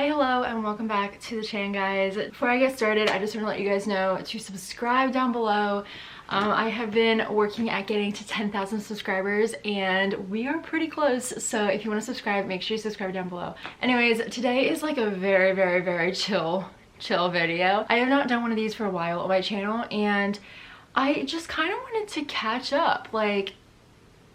Hi, hello, and welcome back to the channel, guys. Before I get started, I just want to let you guys know to subscribe down below. I have been working at getting to 10,000 subscribers and we are pretty close, so if you want to subscribe, make sure you subscribe down below. Anyways, today is like a very chill video. I have not done one of these for a while on my channel and I just kind of wanted to catch up. Like,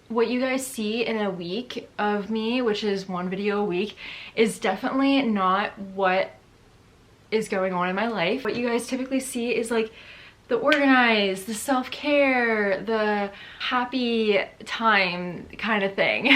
what you guys see in a week of me, which is one video a week, is definitely not what is going on in my life. What you guys typically see is like the organized, the self-care, the happy time kind of thing.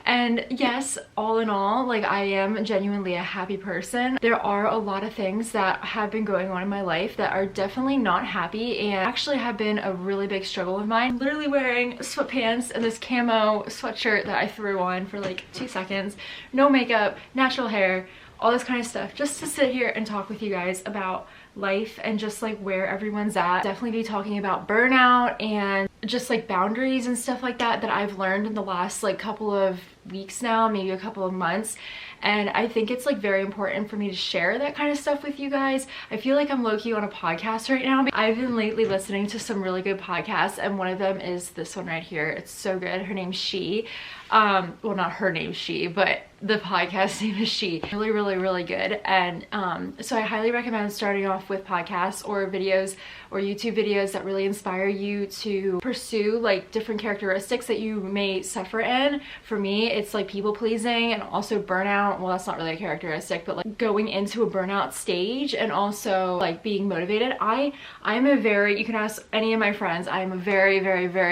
And yes, all in all, like, I am genuinely a happy person. There are a lot of things that have been going on in my life that are definitely not happy and actually have been a really big struggle of mine. I'm literally wearing sweatpants and this camo sweatshirt that I threw on for like 2 seconds, no makeup, natural hair, all this kind of stuff, just to sit here and talk with you guys about life and just like where everyone's at. Definitely be talking about burnout and just like boundaries and stuff like that I've learned in the last like couple of weeks now, maybe a couple of months. And I think it's like very important for me to share that kind of stuff with you guys. I feel like I'm low-key on a podcast right now. I've been lately listening to some really good podcasts and one of them is this one right here. It's so good. Her name's She. Well, not her name She, but the podcast name is She. Really good. And so I highly recommend starting off with podcasts or videos or YouTube videos that really inspire you to pursue like different characteristics that you may suffer in. For me, it's like people pleasing and also burnout. Well, that's not really a characteristic, but like going into a burnout stage and also like being motivated. I'm a very, you can ask any of my friends, I'm a very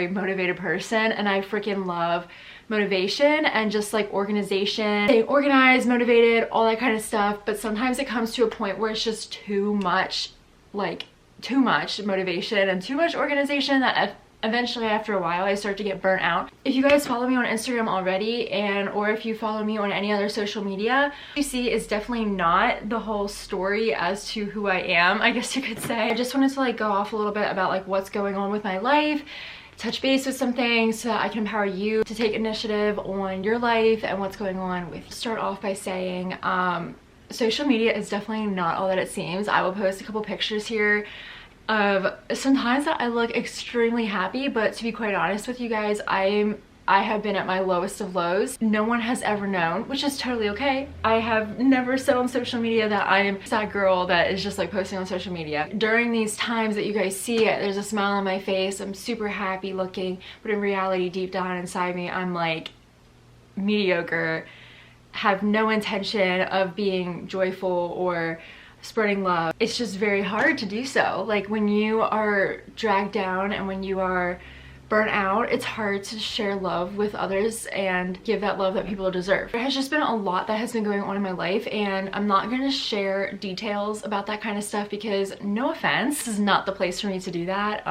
motivated person and I freaking love motivation and just like organization, staying organized, motivated, all that kind of stuff. But sometimes it comes to a point where it's just too much, like too much motivation and too much organization that eventually after a while I start to get burnt out. If you guys follow me on Instagram already or if you follow me on any other social media, what you see is definitely not the whole story as to who I am, I guess you could say. I just wanted to like go off a little bit about like what's going on with my life, touch base with some things so that I can empower you to take initiative on your life and what's going on with. Start off by saying social media is definitely not all that it seems. I will post a couple pictures here of sometimes that I look extremely happy, but to be quite honest with you guys, I have been at my lowest of lows. No one has ever known, which is totally okay. I have never said on social media that I am that girl that is just like posting on social media. During these times that you guys see it, there's a smile on my face, I'm super happy looking, but in reality, deep down inside me, I'm like mediocre, have no intention of being joyful or spreading love. It's just very hard to do so. Like when you are dragged down and when you are burnt out, it's hard to share love with others and give that love that people deserve. There has just been a lot that has been going on in my life and I'm not going to share details about that kind of stuff because, no offense, this is not the place for me to do that.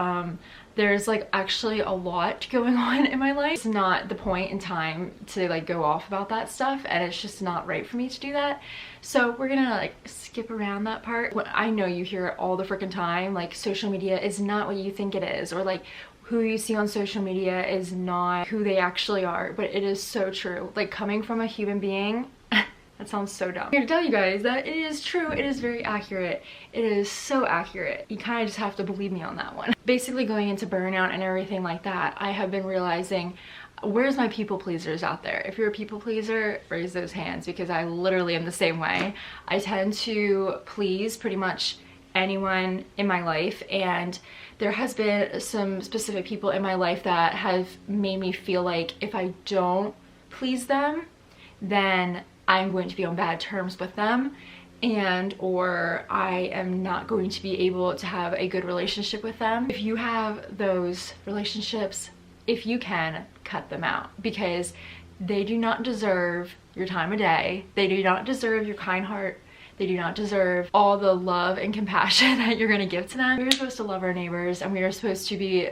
There's like actually a lot going on in my life. It's not the point in time to like go off about that stuff and it's just not right for me to do that. So we're gonna like skip around that part. I know you hear it all the freaking time, like social media is not what you think it is, or like who you see on social media is not who they actually are, but it is so true. Like coming from a human being, that sounds so dumb. I'm here to tell you guys that it is true, it is very accurate. It is so accurate. You kind of just have to believe me on that one. Basically going into burnout and everything like that, I have been realizing, where's my people pleasers out there? If you're a people pleaser, raise those hands because I literally am the same way. I tend to please pretty much anyone in my life and there has been some specific people in my life that have made me feel like if I don't please them, then I'm going to be on bad terms with them and or I am not going to be able to have a good relationship with them. If you have those relationships, if you can, cut them out because they do not deserve your time of day. They do not deserve your kind heart. They do not deserve all the love and compassion that you're gonna give to them. We're supposed to love our neighbors and we are supposed to be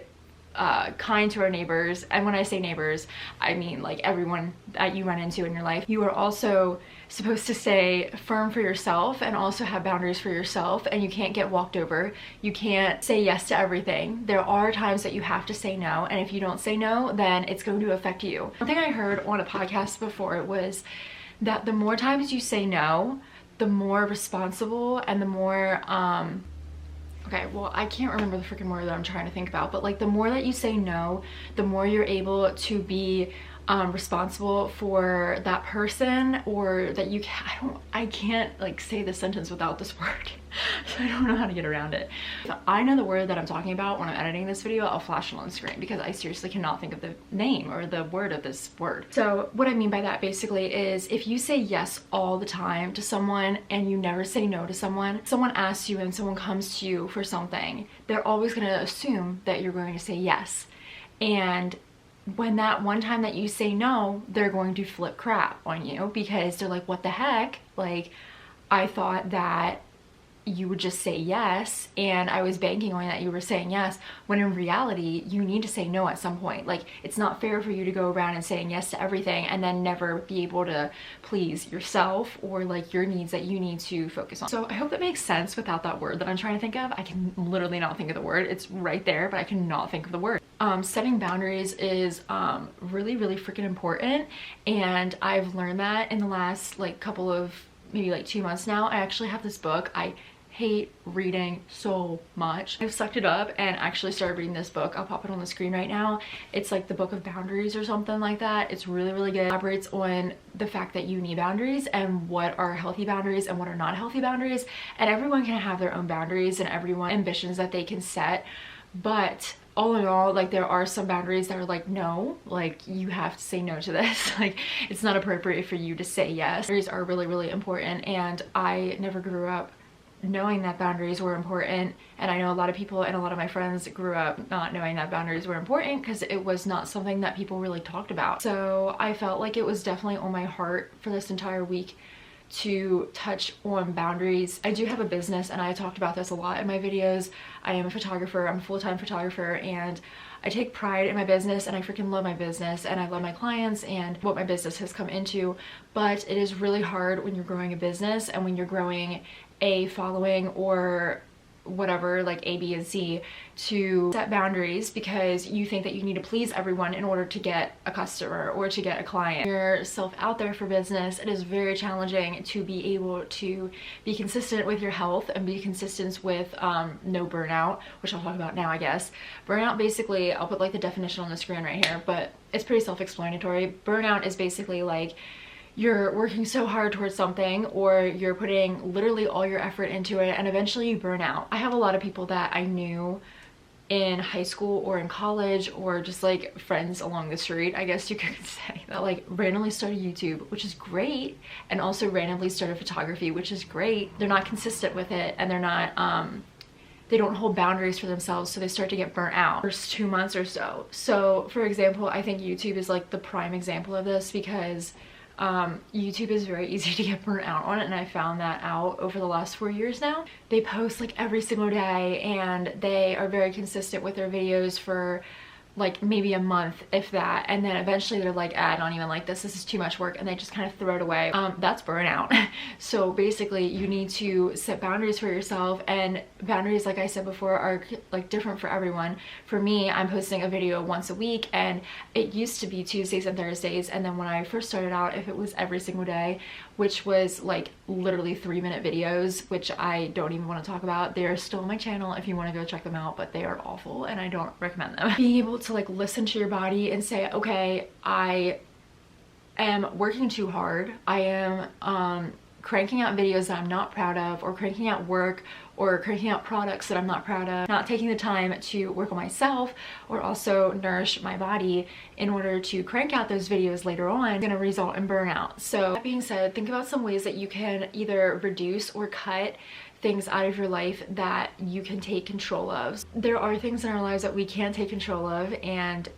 kind to our neighbors. And when I say neighbors, I mean like everyone that you run into in your life. You are also supposed to stay firm for yourself and also have boundaries for yourself, and you can't get walked over. You can't say yes to everything. There are times that you have to say no, and if you don't say no, then it's going to affect you. One thing I heard on a podcast before was that the more times you say no, the more responsible and the more okay, well, I can't remember the freaking word that I'm trying to think about, but like the more that you say no, the more you're able to be responsible for that person, or that you can, I can't like say this sentence without this word. So I don't know how to get around it. If I know the word that I'm talking about when I'm editing this video, I'll flash it on the screen because I seriously cannot think of the name or the word of this word. So what I mean by that basically is if you say yes all the time to someone and you never say no to someone, someone asks you and someone comes to you for something, they're always going to assume that you're going to say yes. And when that one time that you say no, they're going to flip crap on you because they're like, what the heck? Like, I thought that you would just say yes and I was banking on that you were saying yes, when in reality you need to say no at some point. Like, it's not fair for you to go around and saying yes to everything and then never be able to please yourself or like your needs that you need to focus on. So I hope that makes sense without that word that I'm trying to think of. I can literally not think of the word. It's right there, but I cannot think of the word. Setting boundaries is really freaking important, and I've learned that in the last like couple of maybe like 2 months now. I actually have this book. I hate reading so much. I've sucked it up and actually started reading this book. I'll pop it on the screen right now. It's like the Book of Boundaries or something like that. It's really good. It elaborates on the fact that you need boundaries and what are healthy boundaries and what are not healthy boundaries, and everyone can have their own boundaries and everyone ambitions that they can set, but all in all, like, there are some boundaries that are like, no, like, you have to say no to this. Like, it's not appropriate for you to say yes. Boundaries are really important, and I never grew up knowing that boundaries were important, and I know a lot of people and a lot of my friends grew up not knowing that boundaries were important because it was not something that people really talked about. So I felt like it was definitely on my heart for this entire week to touch on boundaries. I do have a business, and I talked about this a lot in my videos. I am a photographer. I'm a full-time photographer, and I take pride in my business, and I freaking love my business, and I love my clients and what my business has come into. But it is really hard when you're growing a business and when you're growing a following or whatever, like A, B, and C, to set boundaries because you think that you need to please everyone in order to get a customer or to get a client. Yourself out there for business, it is very challenging to be able to be consistent with your health and be consistent with no burnout, which I'll talk about now, I guess. Burnout, basically, I'll put like the definition on the screen right here, but it's pretty self-explanatory. Burnout is basically like you're working so hard towards something, or you're putting literally all your effort into it, and eventually you burn out. I have a lot of people that I knew in high school or in college, or just like friends along the street, I guess you could say, that like randomly started YouTube, which is great, and also randomly started photography, which is great. They're not consistent with it, and they're not they don't hold boundaries for themselves, so they start to get burnt out first 2 months or so. So for example, I think YouTube is like the prime example of this, because YouTube is very easy to get burnt out on, and I found that out over the last 4 years now. They post like every single day, and they are very consistent with their videos for like maybe a month, if that, and then eventually they're like, I don't even like this is too much work, and they just kind of throw it away. That's burnout. So basically you need to set boundaries for yourself, and boundaries, like I said before, are like different for everyone. For me, I'm posting a video once a week, and it used to be Tuesdays and Thursdays, and then when I first started out, if it was every single day, which was like literally 3-minute videos, which I don't even want to talk about. They are still on my channel if you want to go check them out, but they are awful and I don't recommend them. Being able to like listen to your body and say, okay, I am working too hard, I am cranking out videos that I'm not proud of, or cranking out work, or cranking out products that I'm not proud of, not taking the time to work on myself or also nourish my body in order to crank out those videos later on, going to result in burnout. So that being said, think about some ways that you can either reduce or cut things out of your life that you can take control of. There are things in our lives that we can't take control of, and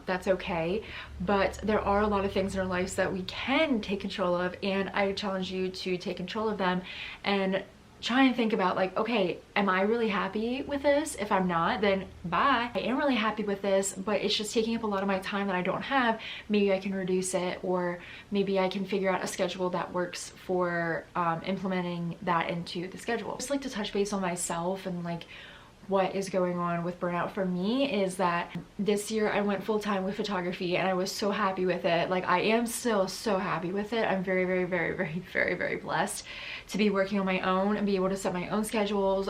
that's okay, but there are a lot of things in our lives that we can take control of, and I challenge you to take control of them and try and think about like, okay, am I really happy with this? If I'm not, then bye. I am really happy with this, but it's just taking up a lot of my time that I don't have. Maybe I can reduce it, or maybe I can figure out a schedule that works for implementing that into the schedule. I just like to touch base on myself and like what is going on with burnout for me is that this year I went full-time with photography and I was so happy with it. Like, I am still so happy with it. I'm very, very, very, very, very, very blessed to be working on my own and be able to set my own schedules.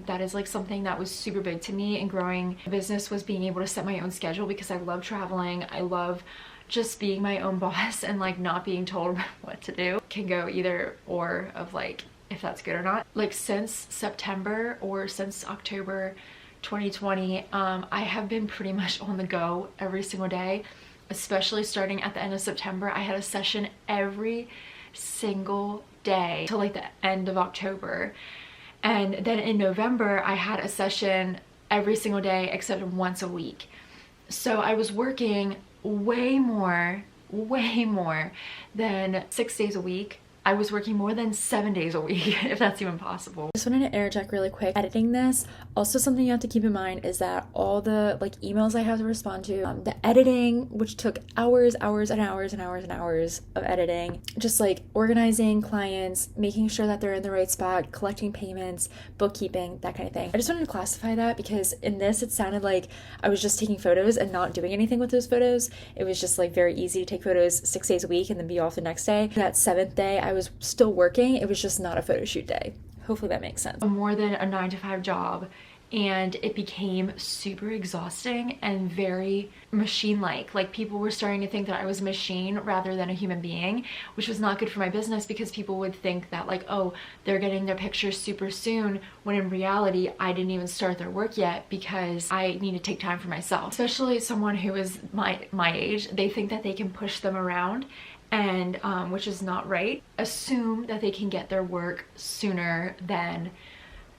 That is like something that was super big to me in growing a business, was being able to set my own schedule, because I love traveling. I love just being my own boss and like not being told what to do. Can go either or of like if that's good or not. Like since September or since October 2020, I have been pretty much on the go every single day, especially starting at the end of September. I had a session every single day till like the end of October. And then in November, I had a session every single day except once a week. So I was working way more than 6 days a week. I was working more than 7 days a week, if that's even possible. Just wanted to interject really quick. Editing this, also something you have to keep in mind is that all the like emails I have to respond to, the editing, which took hours and hours and hours of editing, just like organizing clients, making sure that they're in the right spot, collecting payments, bookkeeping, that kind of thing. I just wanted to classify that because in this, it sounded like I was just taking photos and not doing anything with those photos. It was just like very easy to take photos 6 days a week and then be off the next day. That 7th day, I was still working. It was just not a photo shoot day. Hopefully that makes sense. More than a 9-to-5 job, and it became super exhausting and very machine-like. Like, people were starting to think that I was a machine rather than a human being, which was not good for my business, because people would think that like, oh, they're getting their pictures super soon, when in reality I didn't even start their work yet because I need to take time for myself. Especially someone who is my age, they think that they can push them around, and which is not right. Assume that they can get their work sooner than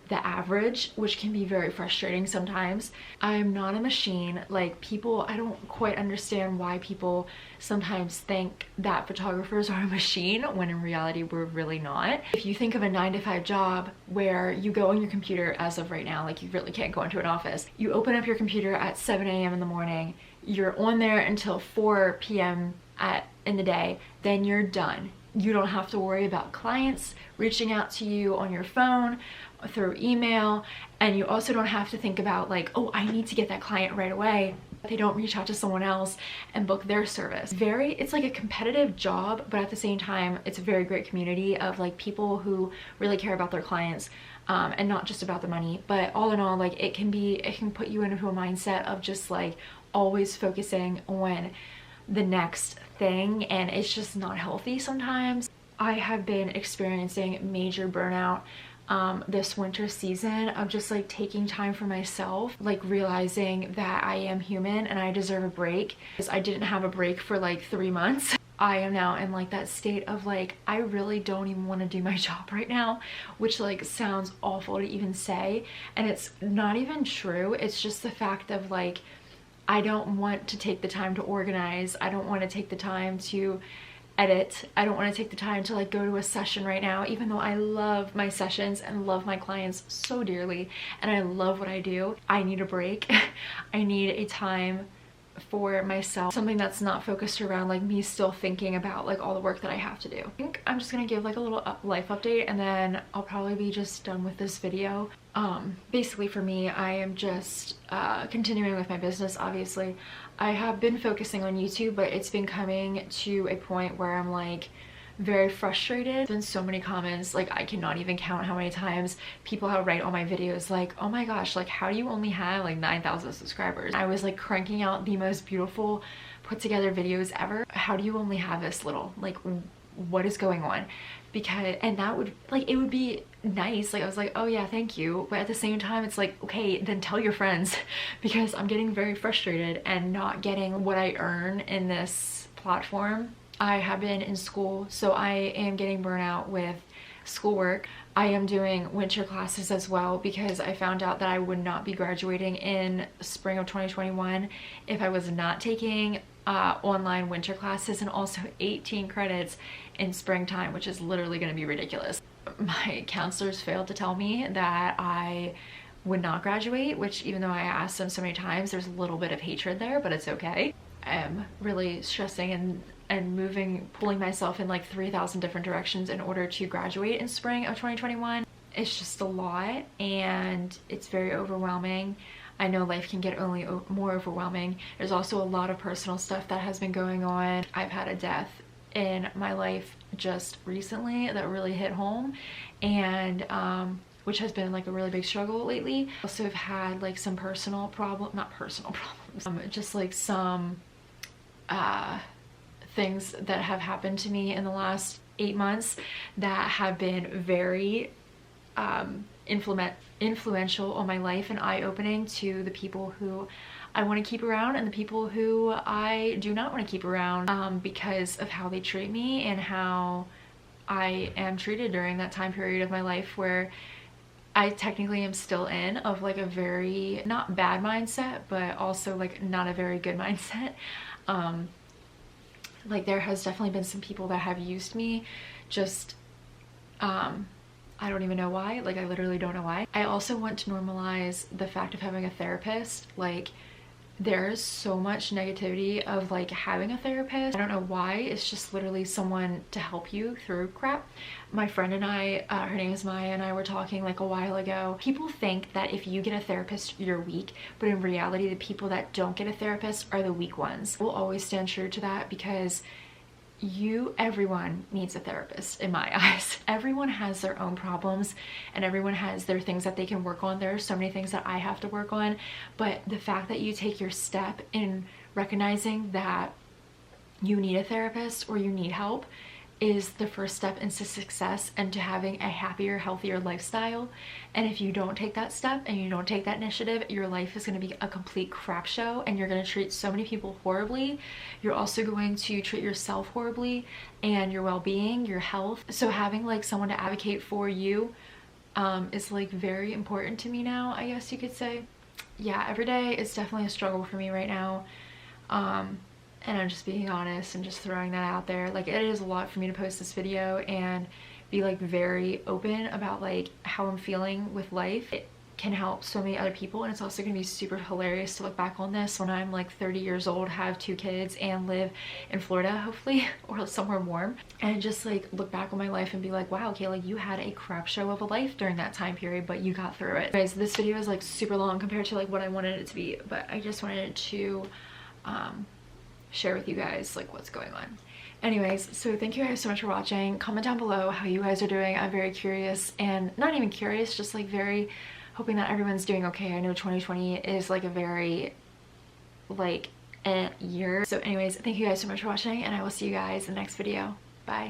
the average, which can be very frustrating sometimes. I'm not a machine. Like, people, I don't quite understand why people sometimes think that photographers are a machine when in reality we're really not. If you think of a 9-to-5 job where you go on your computer, as of right now, like you really can't go into an office, you open up your computer at 7 a.m. in the morning, you're on there until 4 p.m. in the day, then you're done. You don't have to worry about clients reaching out to you on your phone, through email, and you also don't have to think about like, oh, I need to get that client right away. They don't reach out to someone else and book their service. It's like a competitive job, but at the same time, it's a very great community of like people who really care about their clients, and not just about the money. But all in all, like, it can put you into a mindset of just like always focusing on the next thing, and it's just not healthy sometimes. I have been experiencing major burnout this winter season of just like taking time for myself, like realizing that I am human and I deserve a break. Because I didn't have a break for like 3 months. I am now in like that state of like, I really don't even want to do my job right now, which like sounds awful to even say, and it's not even true. It's just the fact of like, I don't want to take the time to organize. I don't want to take the time to edit. I don't want to take the time to like go to a session right now, even though I love my sessions and love my clients so dearly and I love what I do. I need a break. I need a time for myself, something that's not focused around like me still thinking about like all the work that I have to do. I think I'm just gonna give like a little life update, and then I'll probably be just done with this video. Basically for me, I am just continuing with my business. Obviously I have been focusing on YouTube, but it's been coming to a point where I'm like very frustrated. There's been so many comments, like I cannot even count how many times people have write on my videos like, oh my gosh, like how do you only have like 9,000 subscribers? I was like cranking out the most beautiful put together videos ever. How do you only have this little? Like, what is going on? Because, and that would like, it would be nice, like I was like, oh yeah, thank you, but at the same time it's like, okay, then tell your friends, because I'm getting very frustrated and not getting what I earn in this platform. I have been in school, so I am getting burnout with schoolwork. I am doing winter classes as well, because I found out that I would not be graduating in spring of 2021 if I was not taking online winter classes, and also 18 credits in springtime, which is literally going to be ridiculous. My counselors failed to tell me that I would not graduate, which even though I asked them so many times, there's a little bit of hatred there, but it's okay. I'm really stressing and pulling myself in like 3,000 different directions in order to graduate in spring of 2021. it's just a lot and it's very overwhelming. I know life can get only more overwhelming. There's also a lot of personal stuff that has been going on. I've had a death in my life just recently that really hit home, and which has been like a really big struggle lately. Also have had like some personal not personal problems, just like some things that have happened to me in the last 8 months that have been very influential on my life and eye-opening to the people who I want to keep around and the people who I do not want to keep around, because of how they treat me and how I am treated during that time period of my life where I technically am still in of like a very not bad mindset, but also like not a very good mindset. Like there has definitely been some people that have used me just I don't even know why. Like I literally don't know why. I also want to normalize the fact of having a therapist. Like there's so much negativity of like having a therapist. I don't know why. It's just literally someone to help you through crap. My friend and I, her name is Maya, and I were talking like a while ago. People think that if you get a therapist, you're weak, but in reality, the people that don't get a therapist are the weak ones. We'll always stand true to that because everyone needs a therapist in my eyes. Everyone has their own problems and everyone has their things that they can work on. There are so many things that I have to work on, but the fact that you take your step in recognizing that you need a therapist or you need help is the first step into success and to having a happier, healthier lifestyle. And if you don't take that step and you don't take that initiative, your life is going to be a complete crap show and you're going to treat so many people horribly. You're also going to treat yourself horribly and your well-being, your health. So having like someone to advocate for you is like very important to me now, I guess you could say. Yeah, every day is definitely a struggle for me right now. And I'm just being honest and just throwing that out there. Like it is a lot for me to post this video and be like very open about like how I'm feeling with life. It can help so many other people, and it's also gonna be super hilarious to look back on this when I'm like 30 years old, have 2 kids, and live in Florida hopefully, or somewhere warm, and just like look back on my life and be like, wow, Kayla, you had a crap show of a life during that time period, but you got through it. Guys, this video is like super long compared to like what I wanted it to be, but I just wanted to share with you guys like what's going on. Anyways, so thank you guys so much for watching. Comment down below how you guys are doing. I'm very curious, and not even curious, just like very hoping that everyone's doing okay. I know 2020 is like a very like year. So anyways, thank you guys so much for watching, and I will see you guys in the next video. Bye.